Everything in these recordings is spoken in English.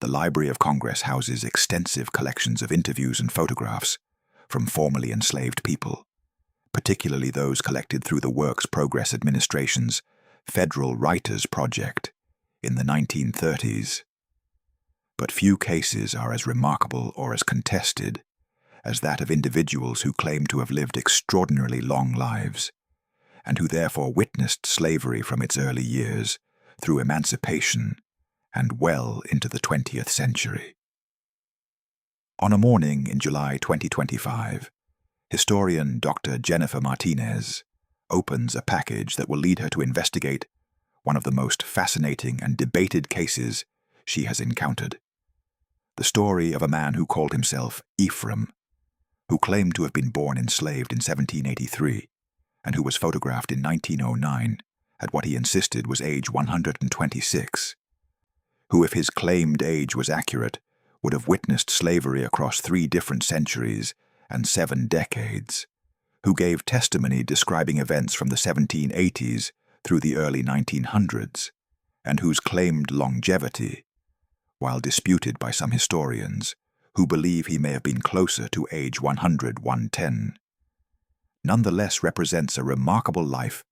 The Library of Congress houses extensive collections of interviews and photographs from formerly enslaved people, particularly those collected through the Works Progress Administration's Federal Writers Project in the 1930s. But few cases are as remarkable or as contested as that of individuals who claim to have lived extraordinarily long lives, and who therefore witnessed slavery from its early years through emancipation and well into the 20th century. On a morning in July 2025, historian Dr. Jennifer Martinez opens a package that will lead her to investigate one of the most fascinating and debated cases she has encountered. The story of a man who called himself Ephraim, who claimed to have been born enslaved in 1783, and who was photographed in 1909 at what he insisted was age 126, who, if his claimed age was accurate, would have witnessed slavery across 3 different centuries and 7 decades, who gave testimony describing events from the 1780s through the early 1900s, and whose claimed longevity, while disputed by some historians who believe he may have been closer to age 100–110, nonetheless represents a remarkable life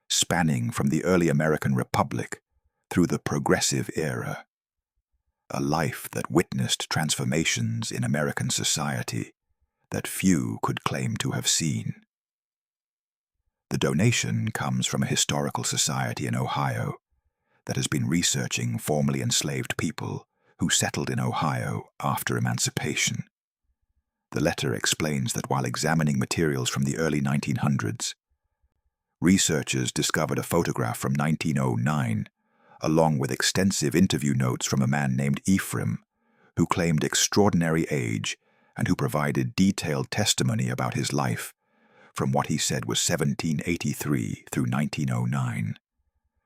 spanning from the early American Republic through the Progressive Era, a life that witnessed transformations in American society that few could claim to have seen. The donation comes from a historical society in Ohio that has been researching formerly enslaved people who settled in Ohio after emancipation. The letter explains that while examining materials from the early 1900s, researchers discovered a photograph from 1909, along with extensive interview notes from a man named Ephraim, who claimed extraordinary age and who provided detailed testimony about his life from what he said was 1783 through 1909,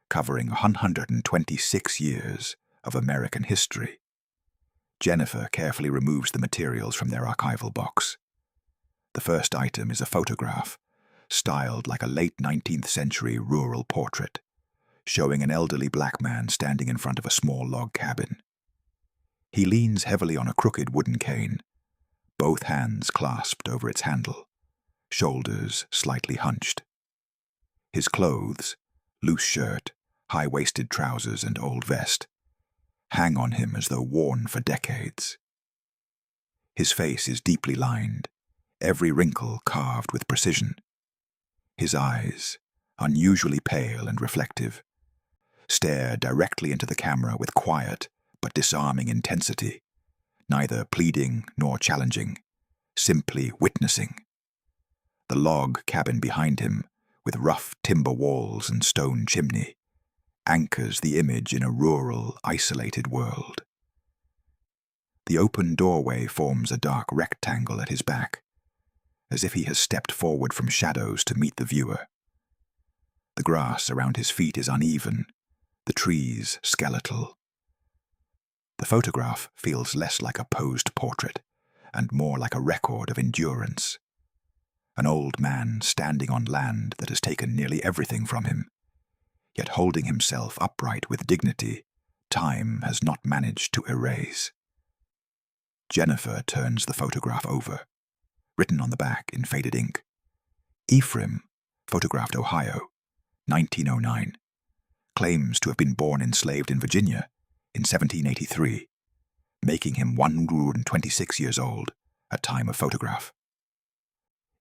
covering 126 years of American history. Jennifer carefully removes the materials from their archival box. The first item is a photograph, styled like a late 19th century rural portrait, showing an elderly black man standing in front of a small log cabin. He leans heavily on a crooked wooden cane, both hands clasped over its handle, shoulders slightly hunched. His clothes, loose shirt, high-waisted trousers, and old vest, hang on him as though worn for decades. His face is deeply lined, every wrinkle carved with precision. His eyes, unusually pale and reflective, stare directly into the camera with quiet but disarming intensity, neither pleading nor challenging, simply witnessing. The log cabin behind him, with rough timber walls and stone chimney, anchors the image in a rural, isolated world. The open doorway forms a dark rectangle at his back, as if he has stepped forward from shadows to meet the viewer. The grass around his feet is uneven, the trees skeletal. The photograph feels less like a posed portrait and more like a record of endurance. An old man standing on land that has taken nearly everything from him, yet holding himself upright with dignity time has not managed to erase. Jennifer turns the photograph over, written on the back in faded ink. Ephraim, photographed Ohio, 1909, claims to have been born enslaved in Virginia in 1783, making him 126 years old at time of photograph.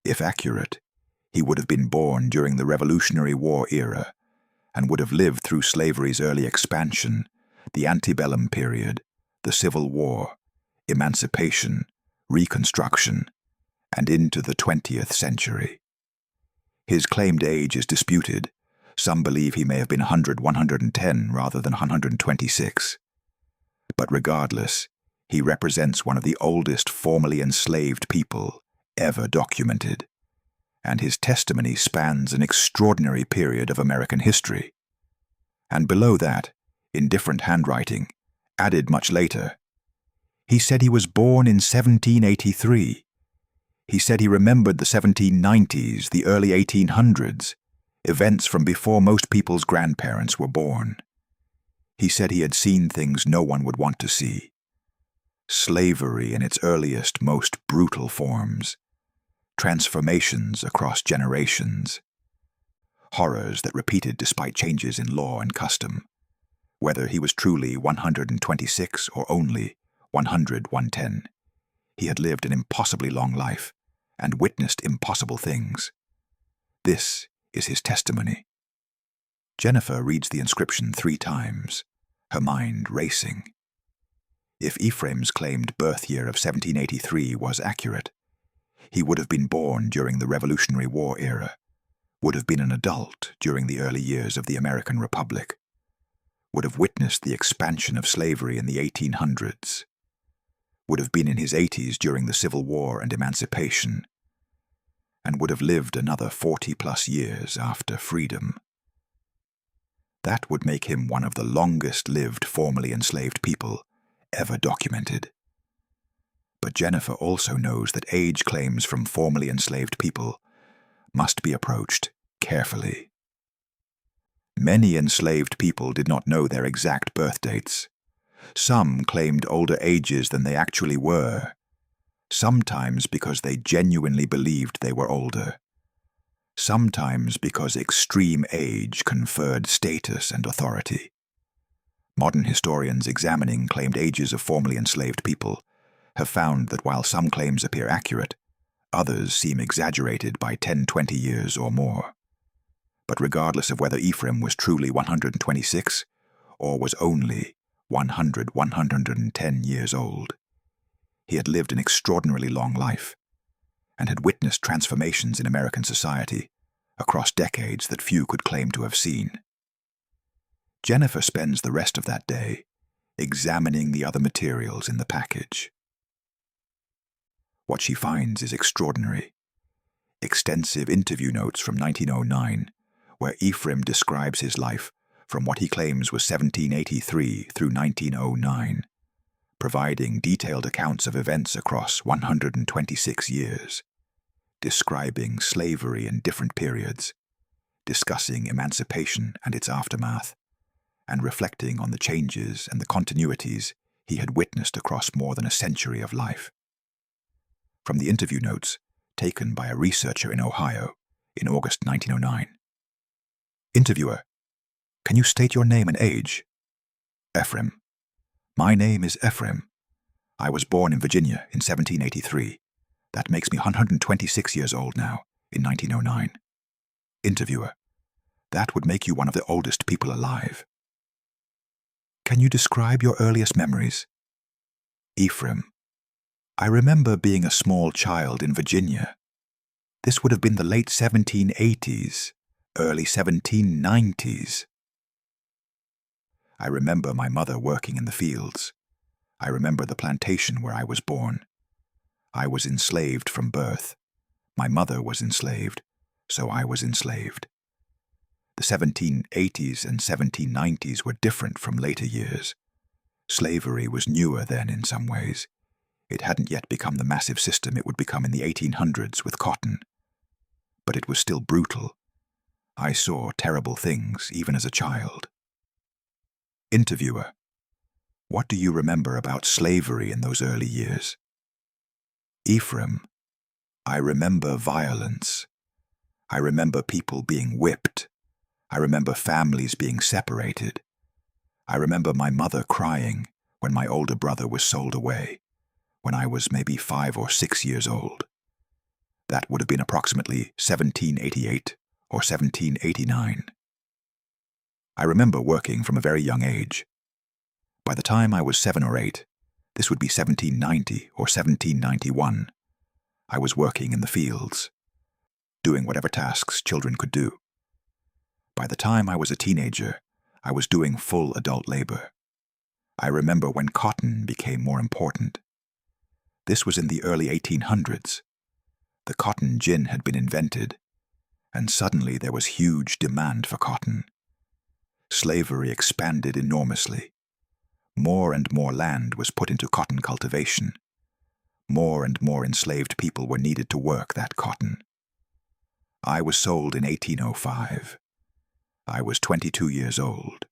If accurate, he would have been born during the Revolutionary War era and would have lived through slavery's early expansion, the antebellum period, the Civil War, emancipation, Reconstruction, and into the 20th century. His claimed age is disputed. Some believe he may have been 110 rather than 126. But regardless, he represents one of the oldest formerly enslaved people ever documented, and his testimony spans an extraordinary period of American history. And below that, in different handwriting, added much later, he said he was born in 1783. He said he remembered the 1790s, the early 1800s, events from before most people's grandparents were born. He said he had seen things no one would want to see, slavery in its earliest, most brutal forms, transformations across generations, horrors that repeated despite changes in law and custom, whether he was truly 126 or only 110. He had lived an impossibly long life and witnessed impossible things. This is his testimony. Jennifer reads the inscription 3 times, her mind racing. If Ephraim's claimed birth year of 1783 was accurate, he would have been born during the Revolutionary War era, would have been an adult during the early years of the American Republic, would have witnessed the expansion of slavery in the 1800s, would have been in his 80s during the Civil War and Emancipation, and would have lived another 40-plus years after freedom. That would make him one of the longest-lived formerly enslaved people ever documented. But Jennifer also knows that age claims from formerly enslaved people must be approached carefully. Many enslaved people did not know their exact birth dates. Some claimed older ages than they actually were, sometimes because they genuinely believed they were older, sometimes because extreme age conferred status and authority. Modern historians examining claimed ages of formerly enslaved people have found that while some claims appear accurate, others seem exaggerated by 10-20 years or more. But regardless of whether Ephraim was truly 126 or was only 110 years old, he had lived an extraordinarily long life and had witnessed transformations in American society across decades that few could claim to have seen. Jennifer spends the rest of that day examining the other materials in the package. What she finds is extraordinary. Extensive interview notes from 1909, where Ephraim describes his life from what he claims was 1783 through 1909, providing detailed accounts of events across 126 years, describing slavery in different periods, discussing emancipation and its aftermath, and reflecting on the changes and the continuities he had witnessed across more than a century of life. From the interview notes taken by a researcher in Ohio in August 1909. Interviewer: Can you state your name and age? Ephraim: My name is Ephraim. I was born in Virginia in 1783. That makes me 126 years old now, in 1909. Interviewer: That would make you one of the oldest people alive. Can you describe your earliest memories? Ephraim: I remember being a small child in Virginia. This would have been the late 1780s, early 1790s. I remember my mother working in the fields. I remember the plantation where I was born. I was enslaved from birth. My mother was enslaved, so I was enslaved. The 1780s and 1790s were different from later years. Slavery was newer then in some ways. It hadn't yet become the massive system it would become in the 1800s with cotton. But it was still brutal. I saw terrible things even as a child. Interviewer: What do you remember about slavery in those early years? Ephraim: I remember violence. I remember people being whipped. I remember families being separated. I remember my mother crying when my older brother was sold away, when I was maybe 5 or 6 years old. That would have been approximately 1788 or 1789. I remember working from a very young age. By the time I was 7 or 8, this would be 1790 or 1791, I was working in the fields, doing whatever tasks children could do. By the time I was a teenager, I was doing full adult labor. I remember when cotton became more important. This was in the early 1800s. The cotton gin had been invented, and suddenly there was huge demand for cotton. Slavery expanded enormously. More and more land was put into cotton cultivation. More and more enslaved people were needed to work that cotton. I was sold in 1805. I was 22 years old.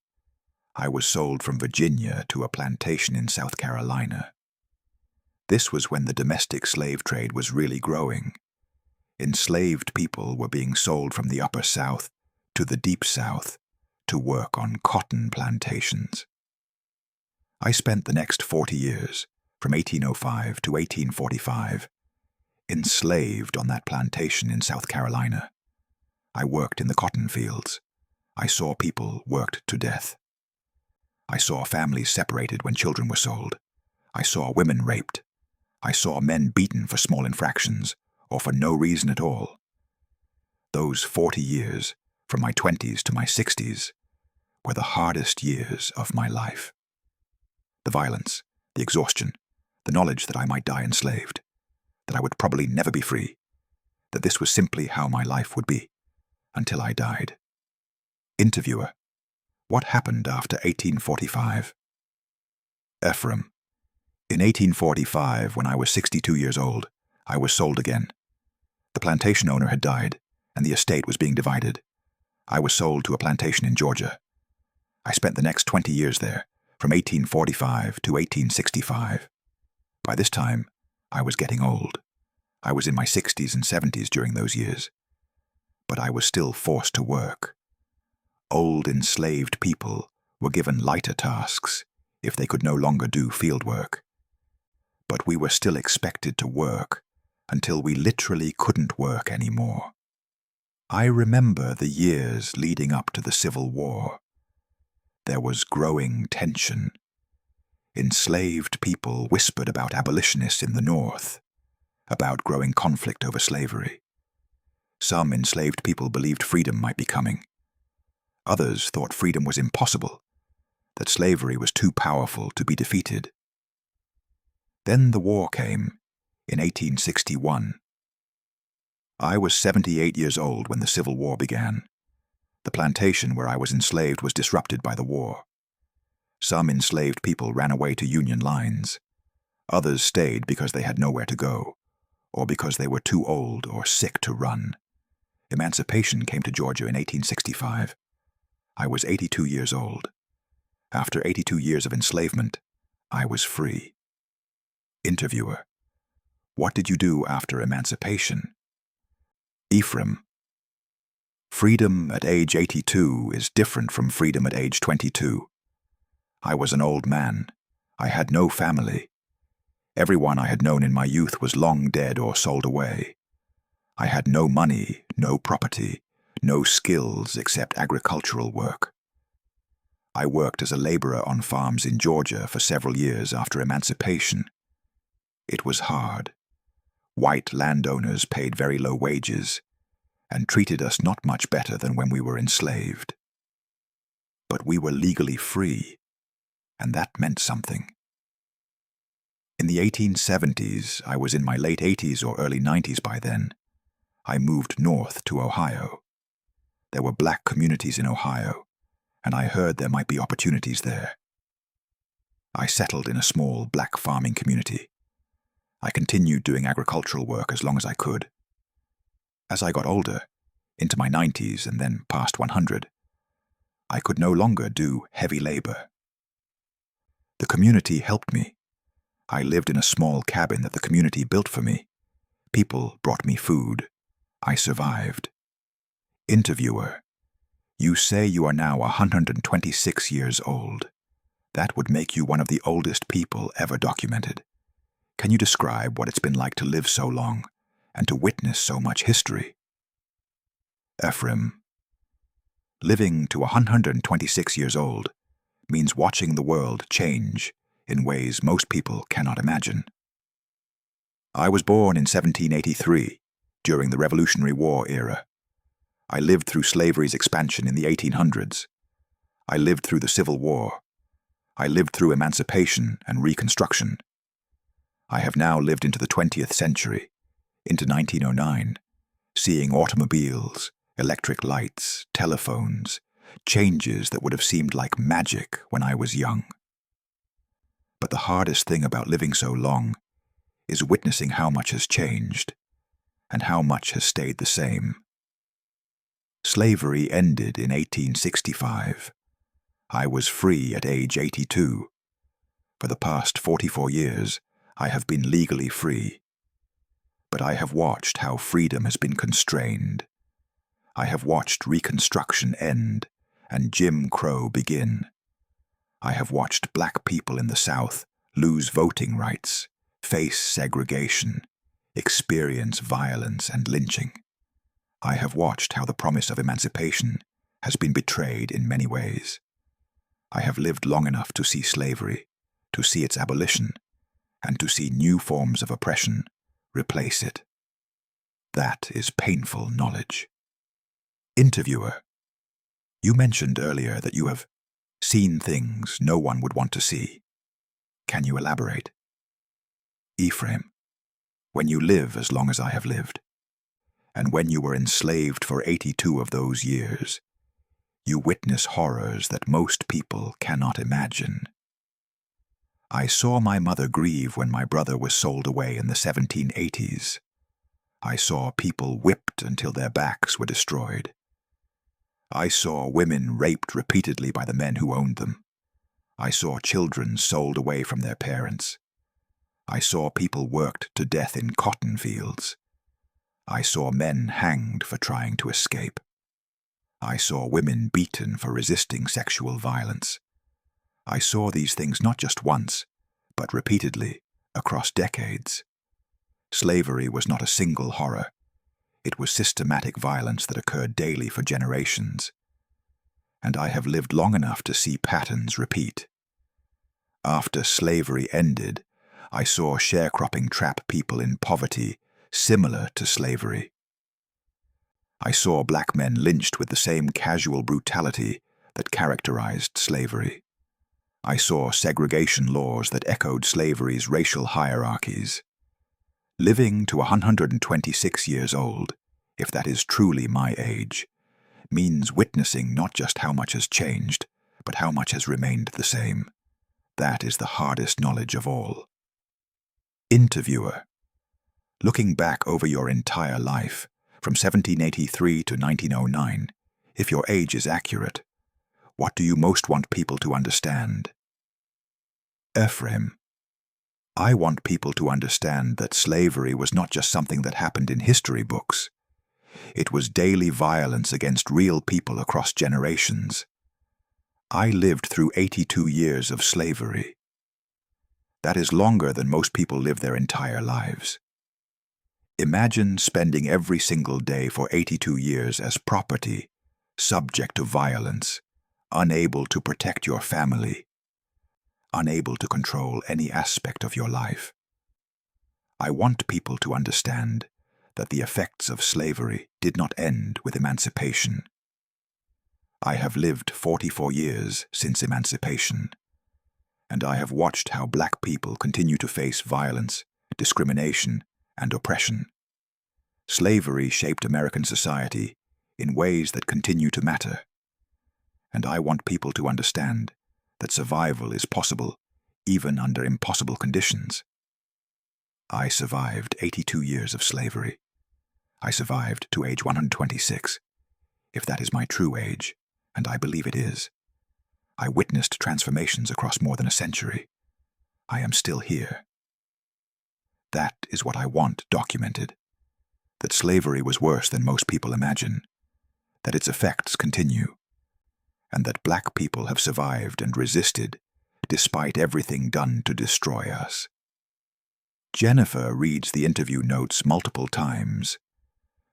I was sold from Virginia to a plantation in South Carolina. This was when the domestic slave trade was really growing. Enslaved people were being sold from the Upper South to the Deep South to work on cotton plantations. I spent the next 40 years, from 1805 to 1845, enslaved on that plantation in South Carolina. I worked in the cotton fields. I saw people worked to death. I saw families separated when children were sold. I saw women raped. I saw men beaten for small infractions, or for no reason at all. Those 40 years, from my 20s to my 60s, were the hardest years of my life. The violence, the exhaustion, the knowledge that I might die enslaved, that I would probably never be free, that this was simply how my life would be, until I died. Interviewer: what happened after 1845? Ephraim: in 1845, when I was 62 years old, I was sold again. The plantation owner had died, and the estate was being divided. I was sold to a plantation in Georgia. I spent the next 20 years there, from 1845 to 1865. By this time, I was getting old. I was in my 60s and 70s during those years. But I was still forced to work. Old enslaved people were given lighter tasks if they could no longer do field work. But we were still expected to work until we literally couldn't work anymore. I remember the years leading up to the Civil War. There was growing tension. Enslaved people whispered about abolitionists in the North, about growing conflict over slavery. Some enslaved people believed freedom might be coming. Others thought freedom was impossible, that slavery was too powerful to be defeated. Then the war came, in 1861. I was 78 years old when the Civil War began. The plantation where I was enslaved was disrupted by the war. Some enslaved people ran away to Union lines. Others stayed because they had nowhere to go, or because they were too old or sick to run. Emancipation came to Georgia in 1865. I was 82 years old. After 82 years of enslavement, I was free. Interviewer: what did you do after emancipation? Ephraim: freedom at age 82 is different from freedom at age 22. I was an old man. I had no family. Everyone I had known in my youth was long dead or sold away. I had no money, no property, no skills except agricultural work. I worked as a laborer on farms in Georgia for several years after emancipation. It was hard. White landowners paid very low wages and treated us not much better than when we were enslaved. But we were legally free, and that meant something. In the 1870s, I was in my late 80s or early 90s by then, I moved north to Ohio. There were black communities in Ohio, and I heard there might be opportunities there. I settled in a small black farming community. I continued doing agricultural work as long as I could. As I got older, into my 90s and then past 100, I could no longer do heavy labor. The community helped me. I lived in a small cabin that the community built for me. People brought me food. I survived. Interviewer: you say you are now 126 years old. That would make you one of the oldest people ever documented. Can you describe what it's been like to live so long and to witness so much history? Ephraim: living to 126 years old means watching the world change in ways most people cannot imagine. I was born in 1783, during the Revolutionary War era. I lived through slavery's expansion in the 1800s. I lived through the Civil War. I lived through emancipation and Reconstruction. I have now lived into the 20th century, into 1909, seeing automobiles, electric lights, telephones, changes that would have seemed like magic when I was young. But the hardest thing about living so long is witnessing how much has changed and how much has stayed the same. Slavery ended in 1865. I was free at age 82. For the past 44 years, I have been legally free, but I have watched how freedom has been constrained. I have watched Reconstruction end and Jim Crow begin. I have watched black people in the South lose voting rights, face segregation, experience violence and lynching. I have watched how the promise of emancipation has been betrayed in many ways. I have lived long enough to see slavery, to see its abolition, and to see new forms of oppression replace it. That is painful knowledge. Interviewer: You mentioned earlier that you have seen things no one would want to see. Can you elaborate? Ephraim: When you live as long as I have lived, and when you were enslaved for 82 of those years, you witness horrors that most people cannot imagine. I saw my mother grieve when my brother was sold away in the 1780s. I saw people whipped until their backs were destroyed. I saw women raped repeatedly by the men who owned them. I saw children sold away from their parents. I saw people worked to death in cotton fields. I saw men hanged for trying to escape. I saw women beaten for resisting sexual violence. I saw these things not just once, but repeatedly, across decades. Slavery was not a single horror. It was systematic violence that occurred daily for generations. And I have lived long enough to see patterns repeat. After slavery ended, I saw sharecropping trap people in poverty similar to slavery. I saw black men lynched with the same casual brutality that characterized slavery. I saw segregation laws that echoed slavery's racial hierarchies. Living to 126 years old, if that is truly my age, means witnessing not just how much has changed, but how much has remained the same. That is the hardest knowledge of all. Interviewer: Looking back over your entire life, from 1783 to 1909, if your age is accurate, what do you most want people to understand? Ephraim: I want people to understand that slavery was not just something that happened in history books. It was daily violence against real people across generations. I lived through 82 years of slavery. That is longer than most people live their entire lives. Imagine spending every single day for 82 years as property, subject to violence, unable to protect your family, unable to control any aspect of your life. I want people to understand that the effects of slavery did not end with emancipation. I have lived 44 years since emancipation, and I have watched how black people continue to face violence, discrimination, and oppression. Slavery shaped American society in ways that continue to matter, and I want people to understand that survival is possible even under impossible conditions. I survived 82 years of slavery. I survived to age 126, if that is my true age, and I believe it is. I witnessed transformations across more than a century. I am still here. That is what I want documented. That slavery was worse than most people imagine. That its effects continue. And that black people have survived and resisted despite everything done to destroy us. Jennifer reads the interview notes multiple times,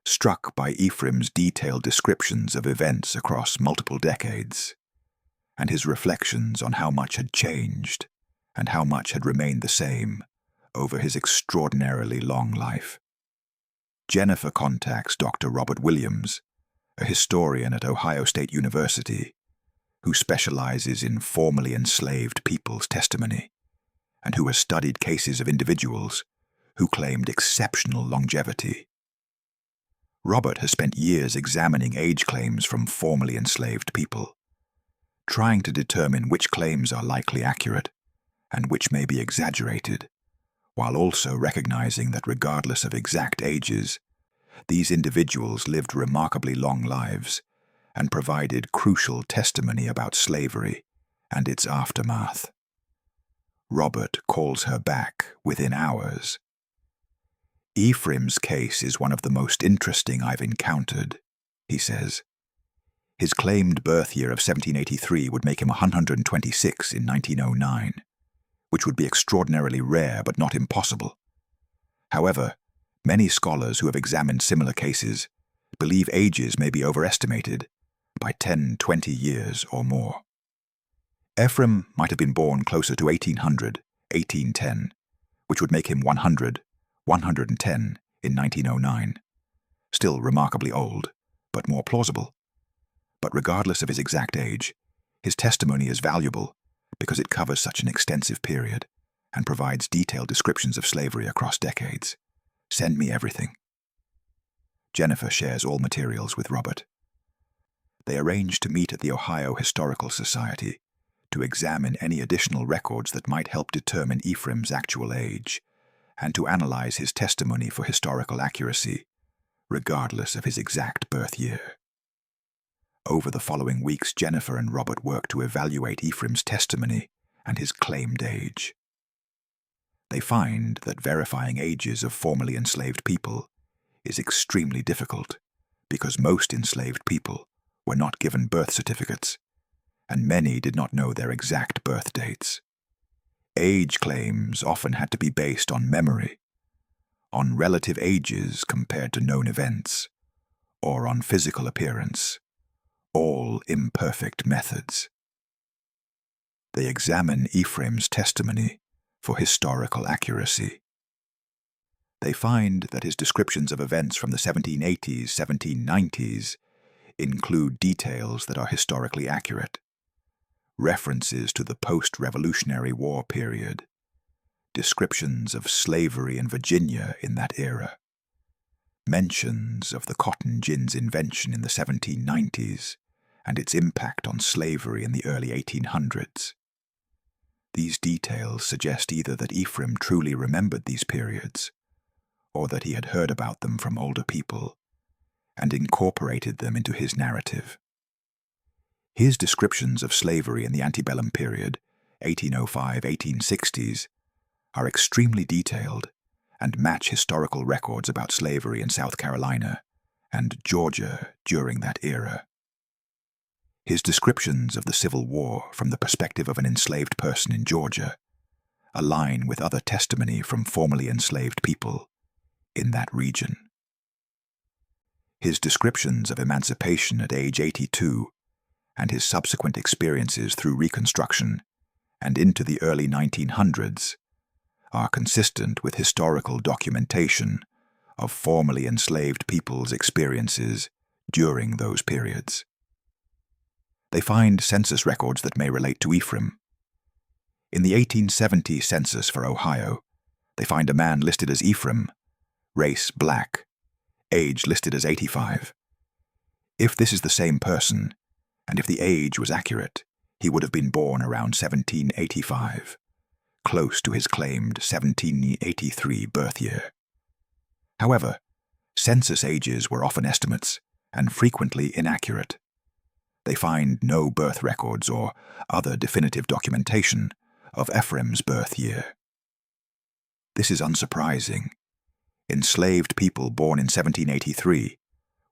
struck by Ephraim's detailed descriptions of events across multiple decades, and his reflections on how much had changed and how much had remained the same over his extraordinarily long life. Jennifer contacts Dr. Robert Williams, a historian at Ohio State University, who specializes in formerly enslaved people's testimony, and who has studied cases of individuals who claimed exceptional longevity. Robert has spent years examining age claims from formerly enslaved people, trying to determine which claims are likely accurate and which may be exaggerated, while also recognizing that regardless of exact ages, these individuals lived remarkably long lives and provided crucial testimony about slavery and its aftermath. Robert calls her back within hours. "Ephraim's case is one of the most interesting I've encountered," he says. His claimed birth year of 1783 would make him 126 in 1909, which would be extraordinarily rare but not impossible. However, many scholars who have examined similar cases believe ages may be overestimated by 10-20 years or more. Ephraim might have been born closer to 1800, 1810, which would make him 100, 110 in 1909. Still remarkably old, but more plausible. But regardless of his exact age, his testimony is valuable because it covers such an extensive period and provides detailed descriptions of slavery across decades. Send me everything. Jennifer shares all materials with Robert. They arrange to meet at the Ohio Historical Society to examine any additional records that might help determine Ephraim's actual age and to analyze his testimony for historical accuracy, regardless of his exact birth year. Over the following weeks, Jennifer and Robert work to evaluate Ephraim's testimony and his claimed age. They find that verifying ages of formerly enslaved people is extremely difficult because most enslaved people were not given birth certificates, and many did not know their exact birth dates. Age claims often had to be based on memory, on relative ages compared to known events, or on physical appearance, all imperfect methods. They examine Ephraim's testimony for historical accuracy. They find that his descriptions of events from the 1780s, 1790s include details that are historically accurate, references to the post-Revolutionary War period, descriptions of slavery in Virginia in that era, mentions of the cotton gin's invention in the 1790s and its impact on slavery in the early 1800s. These details suggest either that Ephraim truly remembered these periods, or that he had heard about them from older people and incorporated them into his narrative. His descriptions of slavery in the antebellum period, 1805-1860s, are extremely detailed and match historical records about slavery in South Carolina and Georgia during that era. His descriptions of the Civil War from the perspective of an enslaved person in Georgia align with other testimony from formerly enslaved people in that region. His descriptions of emancipation at age 82 and his subsequent experiences through Reconstruction and into the early 1900s are consistent with historical documentation of formerly enslaved people's experiences during those periods. They find census records that may relate to Ephraim. In the 1870 census for Ohio, they find a man listed as Ephraim, race black, age listed as 85. If this is the same person, and if the age was accurate, he would have been born around 1785, close to his claimed 1783 birth year. However, census ages were often estimates and frequently inaccurate. They find no birth records or other definitive documentation of Ephraim's birth year. This is unsurprising. Enslaved people born in 1783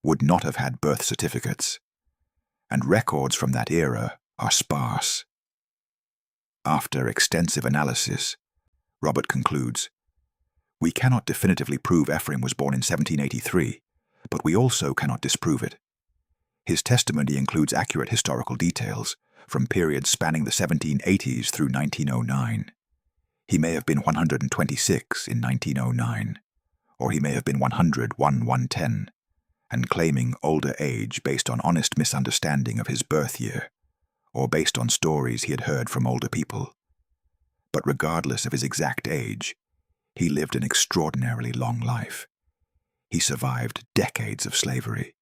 would not have had birth certificates, and records from that era are sparse. After extensive analysis, Robert concludes, "We cannot definitively prove Ephraim was born in 1783, but we also cannot disprove it. His testimony includes accurate historical details from periods spanning the 1780s through 1909. He may have been 126 in 1909, or he may have been 110, and claiming older age based on honest misunderstanding of his birth year, or based on stories he had heard from older people. But regardless of his exact age, he lived an extraordinarily long life. He survived decades of slavery,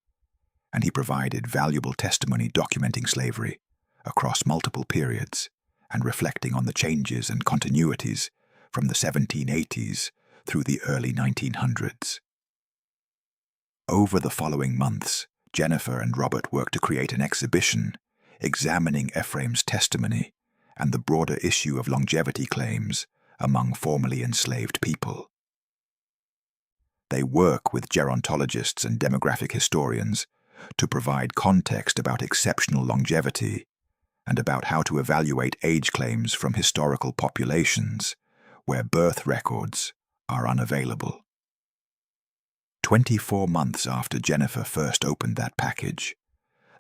and he provided valuable testimony documenting slavery across multiple periods and reflecting on the changes and continuities from the 1780s through the early 1900s. Over the following months, Jennifer and Robert worked to create an exhibition examining Ephraim's testimony and the broader issue of longevity claims among formerly enslaved people. They work with gerontologists and demographic historians to provide context about exceptional longevity and about how to evaluate age claims from historical populations where birth records are unavailable. 24 months after Jennifer first opened that package,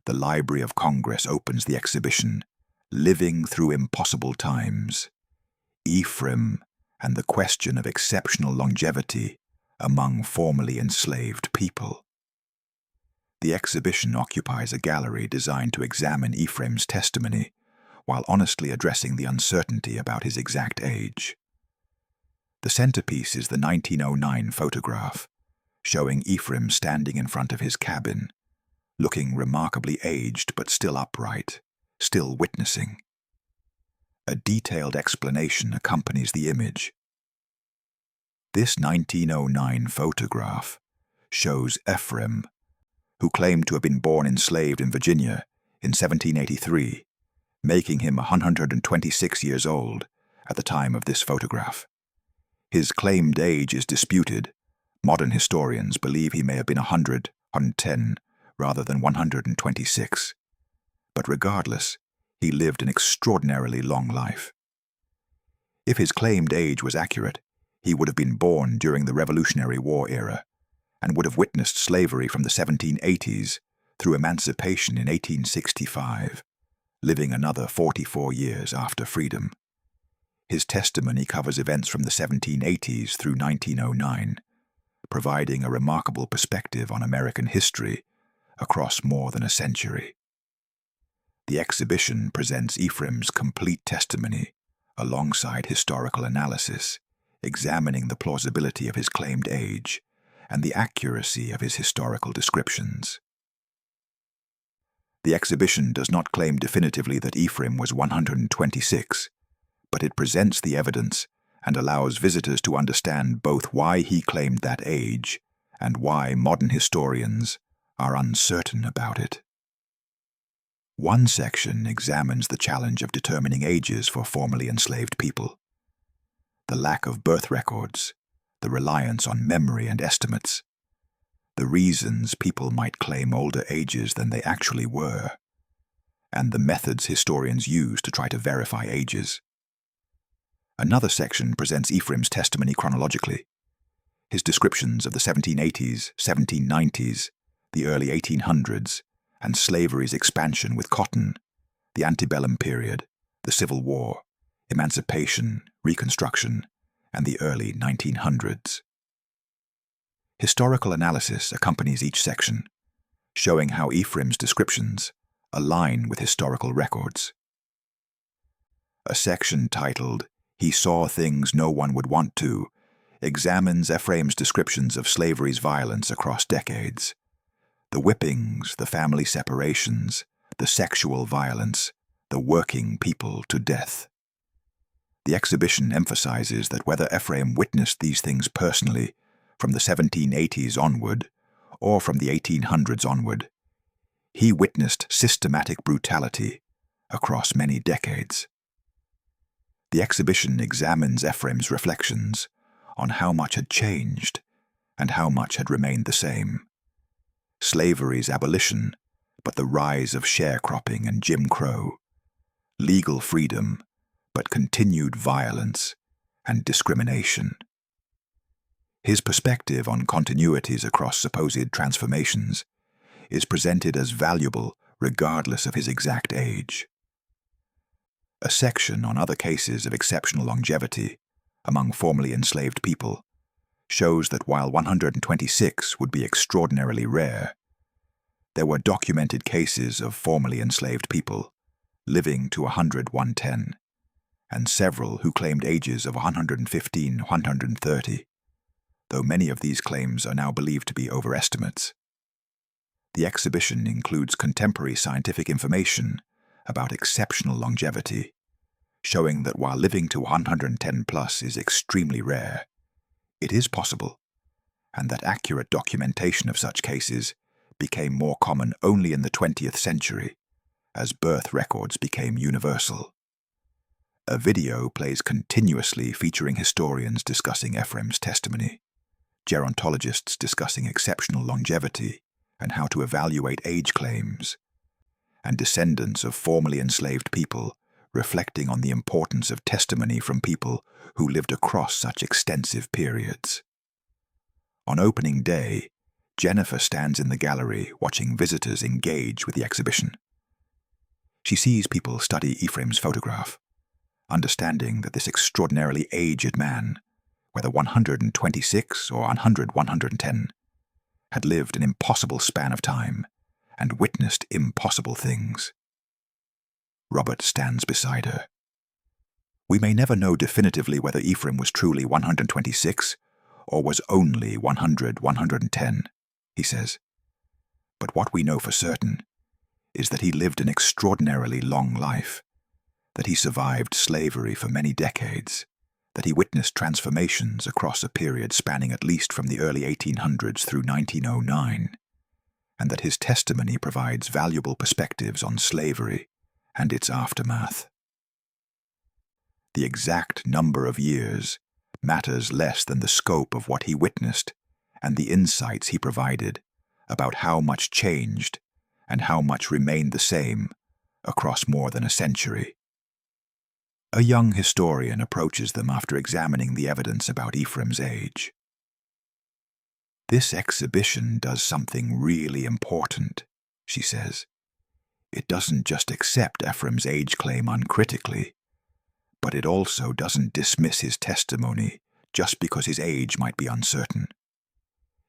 the Library of Congress opens the exhibition Living Through Impossible Times, Ephraim and the Question of Exceptional Longevity Among Formerly Enslaved People. The exhibition occupies a gallery designed to examine Ephraim's testimony while honestly addressing the uncertainty about his exact age. The centerpiece is the 1909 photograph showing Ephraim standing in front of his cabin, looking remarkably aged but still upright, still witnessing. A detailed explanation accompanies the image. This 1909 photograph shows Ephraim, who claimed to have been born enslaved in Virginia in 1783, making him 126 years old at the time of this photograph. His claimed age is disputed. Modern historians believe he may have been 100, 110, rather than 126. But regardless, he lived an extraordinarily long life. If his claimed age was accurate, he would have been born during the Revolutionary War era and would have witnessed slavery from the 1780s through emancipation in 1865, living another 44 years after freedom. His testimony covers events from the 1780s through 1909, providing a remarkable perspective on American history across more than a century. The exhibition presents Ephraim's complete testimony alongside historical analysis, examining the plausibility of his claimed age and the accuracy of his historical descriptions. The exhibition does not claim definitively that Ephraim was 126, but it presents the evidence and allows visitors to understand both why he claimed that age and why modern historians are uncertain about it. One section examines the challenge of determining ages for formerly enslaved people. The lack of birth records, the reliance on memory and estimates, the reasons people might claim older ages than they actually were, and the methods historians use to try to verify ages. Another section presents Ephraim's testimony chronologically. His descriptions of the 1780s, 1790s, the early 1800s, and slavery's expansion with cotton, the antebellum period, the Civil War, emancipation, Reconstruction, and the early 1900s. Historical analysis accompanies each section, showing how Ephraim's descriptions align with historical records. A section titled "He Saw Things No One Would Want To" examines Ephraim's descriptions of slavery's violence across decades. The whippings, the family separations, the sexual violence, the working people to death. The exhibition emphasizes that whether Ephraim witnessed these things personally from the 1780s onward or from the 1800s onward, he witnessed systematic brutality across many decades. The exhibition examines Ephraim's reflections on how much had changed and how much had remained the same. Slavery's abolition, but the rise of sharecropping and Jim Crow. Legal freedom, but continued violence and discrimination. His perspective on continuities across supposed transformations is presented as valuable regardless of his exact age. A section on other cases of exceptional longevity among formerly enslaved people shows that while 126 would be extraordinarily rare, there were documented cases of formerly enslaved people living to 100, 110, and several who claimed ages of 115, 130, though many of these claims are now believed to be overestimates. The exhibition includes contemporary scientific information about exceptional longevity, showing that while living to 110 plus is extremely rare, it is possible, and that accurate documentation of such cases became more common only in the 20th century, as birth records became universal. A video plays continuously featuring historians discussing Ephraim's testimony, gerontologists discussing exceptional longevity and how to evaluate age claims, and descendants of formerly enslaved people reflecting on the importance of testimony from people who lived across such extensive periods. On opening day, Jennifer stands in the gallery watching visitors engage with the exhibition. She sees people study Ephraim's photograph, understanding that this extraordinarily aged man, whether 126 or 110, had lived an impossible span of time and witnessed impossible things. Robert stands beside her. We may never know definitively whether Ephraim was truly 126 or was only 110, he says. But what we know for certain is that he lived an extraordinarily long life, that he survived slavery for many decades, that he witnessed transformations across a period spanning at least from the early 1800s through 1909, and that his testimony provides valuable perspectives on slavery and its aftermath. The exact number of years matters less than the scope of what he witnessed and the insights he provided about how much changed and how much remained the same across more than a century. A young historian approaches them after examining the evidence about Ephraim's age. "This exhibition does something really important," she says. "It doesn't just accept Ephraim's age claim uncritically, but it also doesn't dismiss his testimony just because his age might be uncertain.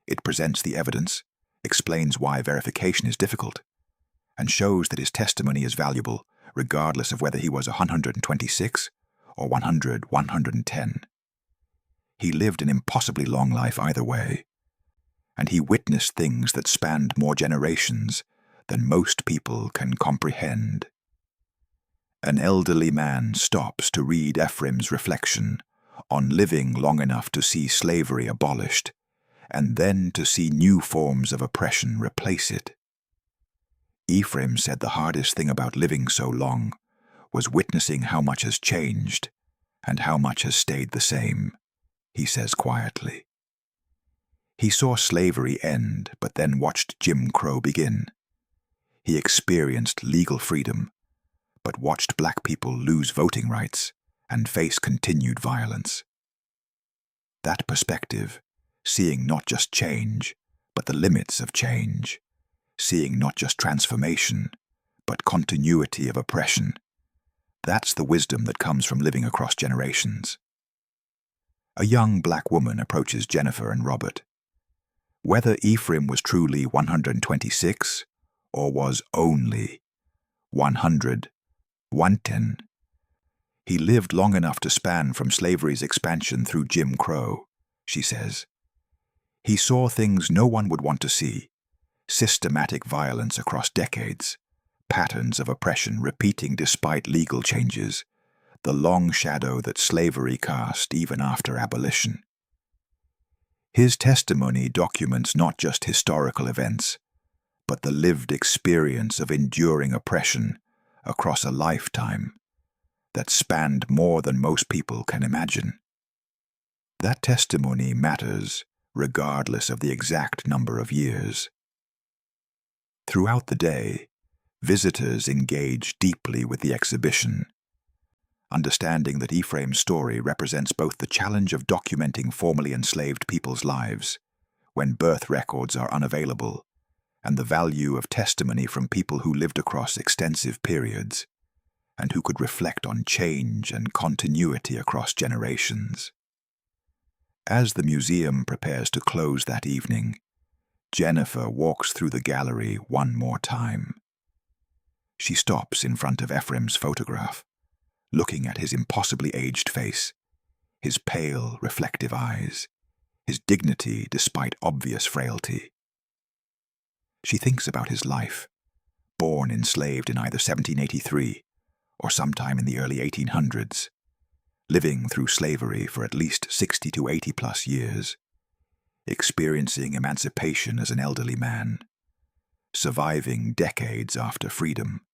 It presents the evidence, explains why verification is difficult, and shows that his testimony is valuable regardless of whether he was 126 or 110. He lived an impossibly long life either way, and he witnessed things that spanned more generations than most people can comprehend." An elderly man stops to read Ephraim's reflection on living long enough to see slavery abolished, and then to see new forms of oppression replace it. "Ephraim said the hardest thing about living so long was witnessing how much has changed and how much has stayed the same," he says quietly. He saw slavery end, but then watched Jim Crow begin. He experienced legal freedom, but watched black people lose voting rights and face continued violence. That perspective, seeing not just change, but the limits of change, seeing not just transformation, but continuity of oppression, that's the wisdom that comes from living across generations. A young black woman approaches Jennifer and Robert. Whether Ephraim was truly 126 or was only 110, he lived long enough to span from slavery's expansion through Jim Crow, she says. He saw things no one would want to see: systematic violence across decades, patterns of oppression repeating despite legal changes, the long shadow that slavery cast even after abolition. His testimony documents not just historical events, but the lived experience of enduring oppression across a lifetime that spanned more than most people can imagine. That testimony matters regardless of the exact number of years. Throughout the day, visitors engage deeply with the exhibition, understanding that Ephraim's story represents both the challenge of documenting formerly enslaved people's lives, when birth records are unavailable, and the value of testimony from people who lived across extensive periods, and who could reflect on change and continuity across generations. As the museum prepares to close that evening, Jennifer walks through the gallery one more time. She stops in front of Ephraim's photograph, looking at his impossibly aged face, his pale, reflective eyes, his dignity despite obvious frailty. She thinks about his life, born enslaved in either 1783 or sometime in the early 1800s, living through slavery for at least 60 to 80 plus years, experiencing emancipation as an elderly man, surviving decades after freedom,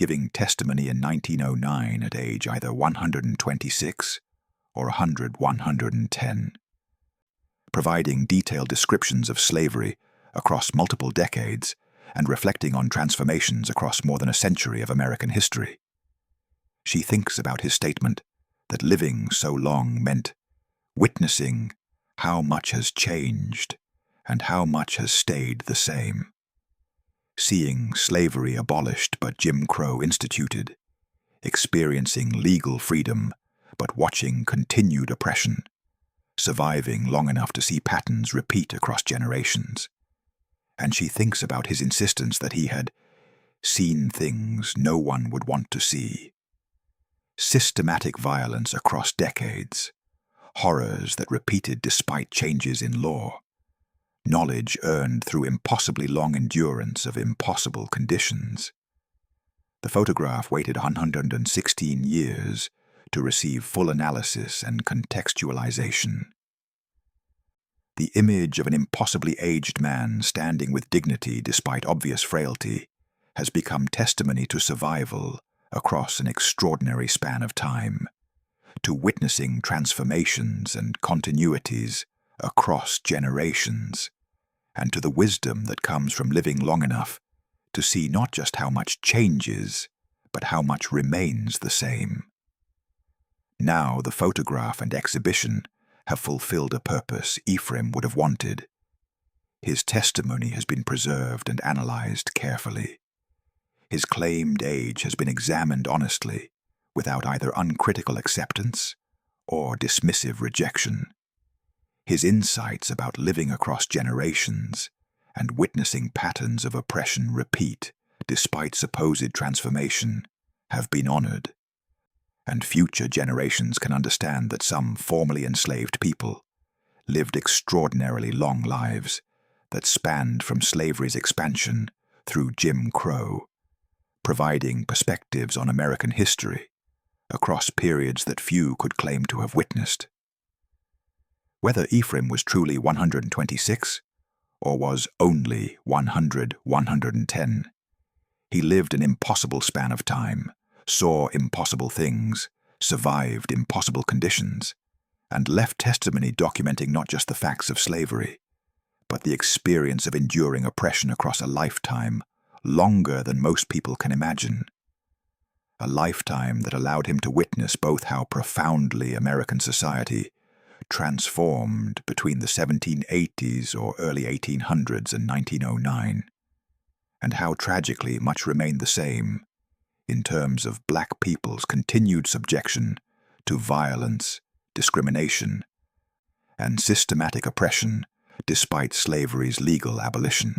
giving testimony in 1909 at age either 126 or 110, providing detailed descriptions of slavery across multiple decades and reflecting on transformations across more than a century of American history. She thinks about his statement that living so long meant witnessing how much has changed and how much has stayed the same. Seeing slavery abolished but Jim Crow instituted, experiencing legal freedom but watching continued oppression, surviving long enough to see patterns repeat across generations. And she thinks about his insistence that he had seen things no one would want to see. Systematic violence across decades, horrors that repeated despite changes in law, knowledge earned through impossibly long endurance of impossible conditions. The photograph waited 116 years to receive full analysis and contextualization. The image of an impossibly aged man standing with dignity despite obvious frailty has become testimony to survival across an extraordinary span of time, to witnessing transformations and continuities across generations, and to the wisdom that comes from living long enough to see not just how much changes, but how much remains the same. Now the photograph and exhibition have fulfilled a purpose Ephraim would have wanted. His testimony has been preserved and analyzed carefully. His claimed age has been examined honestly, without either uncritical acceptance or dismissive rejection. His insights about living across generations and witnessing patterns of oppression repeat despite supposed transformation have been honored, and future generations can understand that some formerly enslaved people lived extraordinarily long lives that spanned from slavery's expansion through Jim Crow, providing perspectives on American history across periods that few could claim to have witnessed. Whether Ephraim was truly 126 or was only 110, he lived an impossible span of time, saw impossible things, survived impossible conditions, and left testimony documenting not just the facts of slavery, but the experience of enduring oppression across a lifetime longer than most people can imagine. A lifetime that allowed him to witness both how profoundly American society transformed between the 1780s or early 1800s and 1909, and how tragically much remained the same in terms of black people's continued subjection to violence, discrimination, and systematic oppression despite slavery's legal abolition.